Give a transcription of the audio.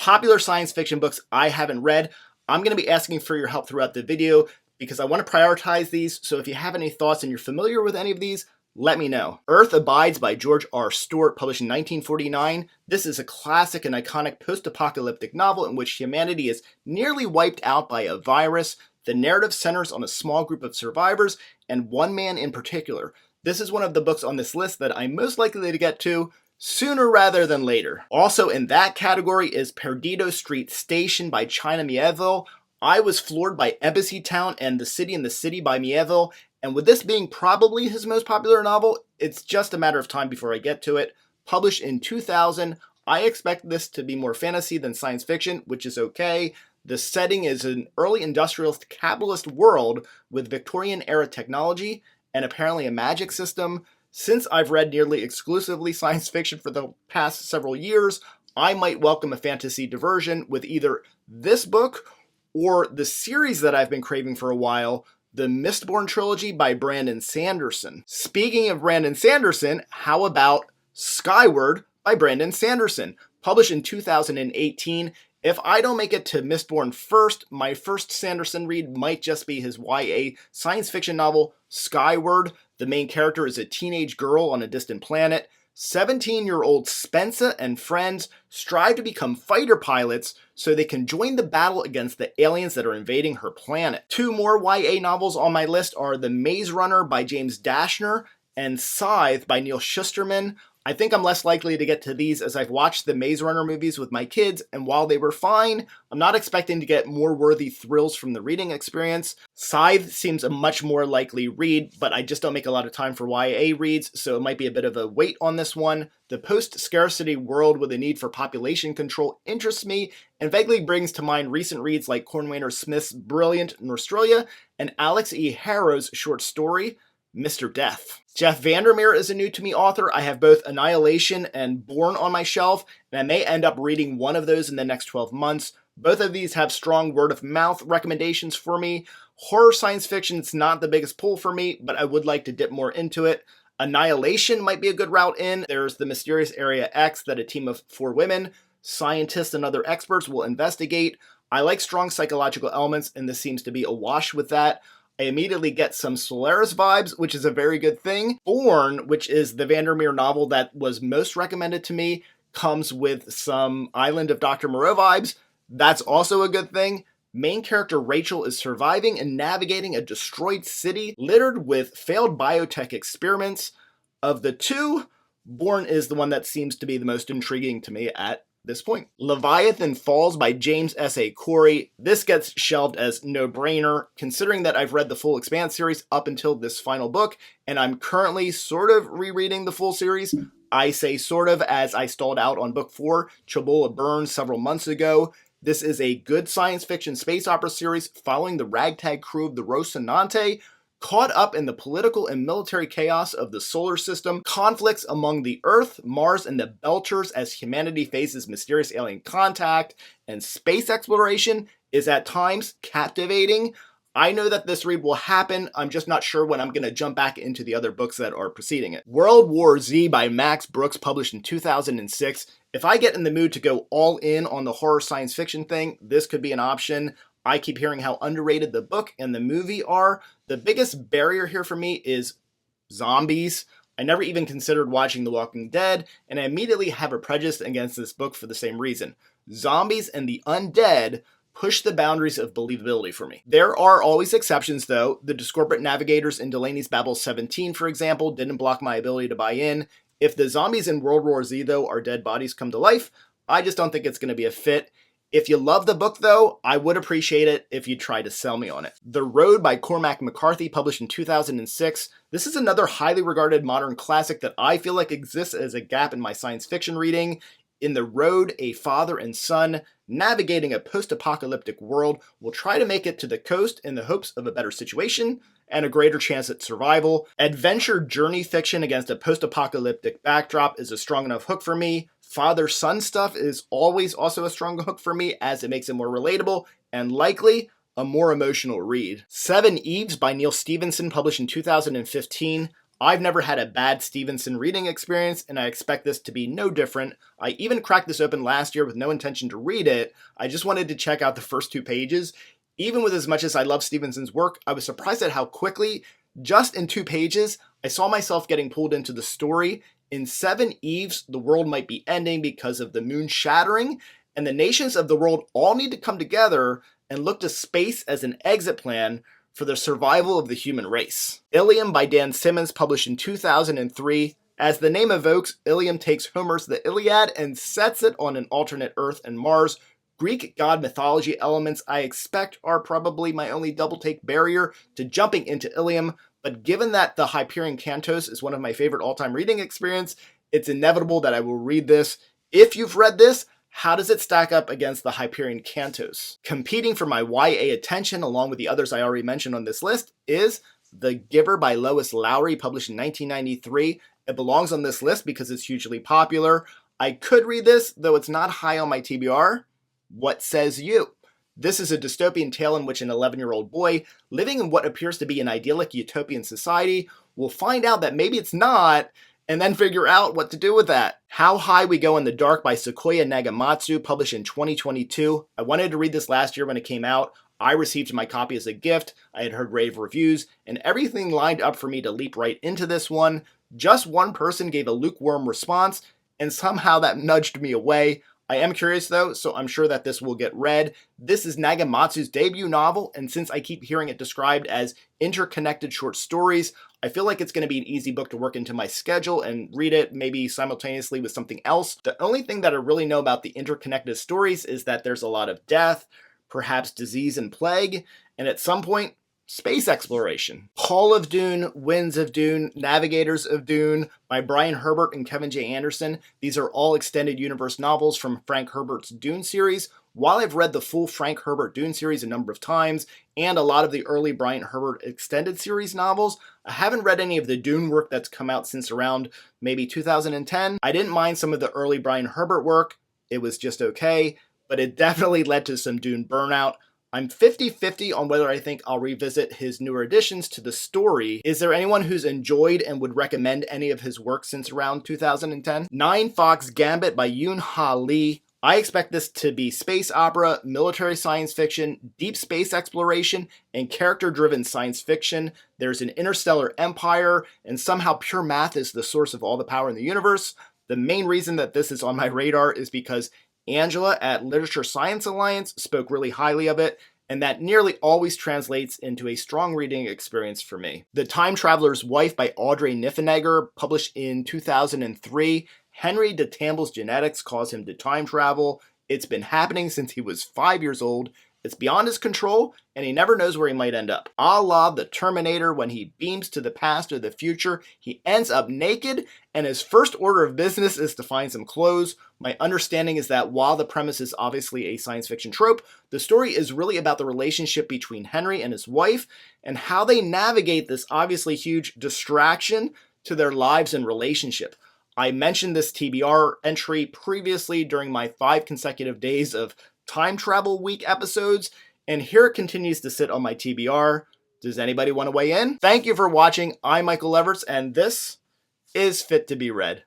popular science fiction books I haven't read. I'm going to be asking for your help throughout the video because I want to prioritize these, so if you have any thoughts and you're familiar with any of these, let me know. Earth Abides by George R. Stewart, published in 1949. This is a classic and iconic post-apocalyptic novel in which humanity is nearly wiped out by a virus. The narrative centers on a small group of survivors and one man in particular. This is one of the books on this list that I'm most likely to get to sooner rather than later. Also in that category is Perdido Street Station by China Miéville. I was floored by Embassy Town and The City in the City by Miéville, and with this being probably his most popular novel, it's just a matter of time before I get to it. Published in 2000, I expect this to be more fantasy than science fiction, which is okay. The setting is an early industrialist capitalist world with Victorian-era technology and apparently a magic system. Since I've read nearly exclusively science fiction for the past several years, I might welcome a fantasy diversion with either this book or the series that I've been craving for a while, the Mistborn trilogy by Brandon Sanderson. Speaking of Brandon Sanderson, how about Skyward by Brandon Sanderson, published in 2018. If I don't make it to Mistborn first, my first Sanderson read might just be his YA science fiction novel, Skyward. The main character is a teenage girl on a distant planet. 17-year-old Spencer and friends strive to become fighter pilots so they can join the battle against the aliens that are invading her planet. Two more YA novels on my list are The Maze Runner by James Dashner and Scythe by Neal Shusterman. I think I'm less likely to get to these as I've watched the Maze Runner movies with my kids, and while they were fine, I'm not expecting to get more worthy thrills from the reading experience. Scythe seems a much more likely read, but I just don't make a lot of time for YA reads, so it might be a bit of a wait on this one. The post-scarcity world with a need for population control interests me, and vaguely brings to mind recent reads like Cornwainer Smith's brilliant Norstralia and Alex E. Harrow's short story, Mr. Death. Jeff Vandermeer is a new-to-me author. I have both Annihilation and Borne on my shelf, and I may end up reading one of those in the next 12 months. Both of these have strong word-of-mouth recommendations for me. Horror science fiction is not the biggest pull for me, but I would like to dip more into it. Annihilation might be a good route in. There's the mysterious Area X that a team of 4 women, scientists and other experts will investigate. I like strong psychological elements, and this seems to be awash with that. I immediately get some Solaris vibes, which is a very good thing. Borne, which is the Vandermeer novel that was most recommended to me, comes with some Island of Dr. Moreau vibes. That's also a good thing. Main character Rachel is surviving and navigating a destroyed city littered with failed biotech experiments. Of the two, Borne is the one that seems to be the most intriguing to me at this point. Leviathan Falls by James S A Cory. This gets shelved as no-brainer, considering that I've read the full Expanse series up until this final book, and I'm currently sort of rereading the full series. I say sort of as I stalled out on book 4, Chabola Burn, several months ago. This is a good science fiction space opera series following the ragtag crew of the Rocinante, caught up in the political and military chaos of the solar system, conflicts among the Earth, Mars, and the Belchers as humanity faces mysterious alien contact, and space exploration is at times captivating. I know that this read will happen, I'm just not sure when I'm going to jump back into the other books that are preceding it. World War Z by Max Brooks, published in 2006. If I get in the mood to go all in on the horror science fiction thing, this could be an option. I keep hearing how underrated the book and the movie are. The biggest barrier here for me is zombies. I never even considered watching The Walking Dead, and I immediately have a prejudice against this book for the same reason. Zombies and the undead push the boundaries of believability for me. There are always exceptions though. The Discorporate Navigators in Delaneys Battle 17, for example, didn't block my ability to buy in. If the zombies in World War Z though are dead bodies come to life, I just don't think it's going to be a fit. If you love the book though, I would appreciate it if you try to sell me on it. The Road by Cormack McCarthy, published in 2006. This is another highly regarded modern classic that I feel like exists as a gap in my science fiction reading. In The Road, a father and son navigating a post-apocalyptic world will try to make it to the coast in the hopes of a better situation and a greater chance at survival. Adventure journey fiction against a post-apocalyptic backdrop is a strong enough hook for me. Father-son stuff is always also a strong hook for me as it makes it more relatable and likely a more emotional read. 7 Eaves by Neal Stephenson, published in 2015. I've never had a bad Stevenson reading experience, and I expect this to be no different. I even cracked this open last year with no intention to read it. I just wanted to check out the first 2 pages. Even with as much as I love Stevenson's work, I was surprised at how quickly, just in 2 pages, I saw myself getting pulled into the story. In 7 Eaves, the world might be ending because of the moon shattering, and the nations of the world all need to come together and look to space as an exit plan for the survival of the human race. Ilium by Dan Simmons, published in 2003. As the name evokes, Ilium takes Homer's The Iliad and sets it on an alternate Earth and Mars. Greek god mythology elements, I expect, are probably my only double-take barrier to jumping into Ilium, but given that the Hyperion Cantos is one of my favorite all-time reading experience, it's inevitable that I will read this. If you've read this, how does it stack up against the Hyperion Cantos? Competing for my YA attention, along with the others I already mentioned on this list, is The Giver by Lois Lowry, published in 1993. It belongs on this list because it's hugely popular. I could read this, though it's not high on my TBR. What says you? This is a dystopian tale in which an 11-year-old boy, living in what appears to be an idyllic utopian society, will find out that maybe it's not, and then figure out what to do with that. How High We Go in the Dark by Sequoia Nagamatsu, published in 2022. I wanted to read this last year when it came out. I received my copy as a gift, I had heard rave reviews, and everything lined up for me to leap right into this one. Just one person gave a lukewarm response, and somehow that nudged me away. I am curious though, so I'm sure that this will get read. This is Nagamatsu's debut novel, and since I keep hearing it described as interconnected short stories, I feel like it's going to be an easy book to work into my schedule and read it maybe simultaneously with something else. The only thing that I really know about the interconnected stories is that there's a lot of death, perhaps disease and plague, and at some point, space exploration. Hall of Dune, Winds of Dune, Navigators of Dune by Brian Herbert and Kevin J. Anderson. These are all extended universe novels from Frank Herbert's Dune series. While I've read the full Frank Herbert Dune series a number of times, and a lot of the early Brian Herbert extended series novels, I haven't read any of the Dune work that's come out since around maybe 2010. I didn't mind some of the early Brian Herbert work. It was just okay, but it definitely led to some Dune burnout. I'm 50-50 on whether I think I'll revisit his newer additions to the story. Is there anyone who's enjoyed and would recommend any of his work since around 2010? Ninefox Gambit by Yoon-Ha Lee. I expect this to be space opera, military science fiction, deep space exploration, and character-driven science fiction. There's an interstellar empire, and somehow pure math is the source of all the power in the universe. The main reason that this is on my radar is because Angela at Literature Science Alliance spoke really highly of it, and that nearly always translates into a strong reading experience for me. The Time Traveler's Wife by Audrey Niffenegger, published in 2003. Henry de Tamble's genetics cause him to time travel. It's been happening since he was 5 years old. It's beyond his control, and he never knows where he might end up. A la the Terminator, when he beams to the past or the future, he ends up naked, and his first order of business is to find some clothes. My understanding is that while the premise is obviously a science fiction trope, the story is really about the relationship between Henry and his wife, and how they navigate this obviously huge distraction to their lives and relationship. I mentioned this TBR entry previously during my 5 consecutive days of Time Travel Week episodes, and here it continues to sit on my TBR. Does anybody want to weigh in? Thank you for watching. I'm Michael Everts, and this is Fit to be Read.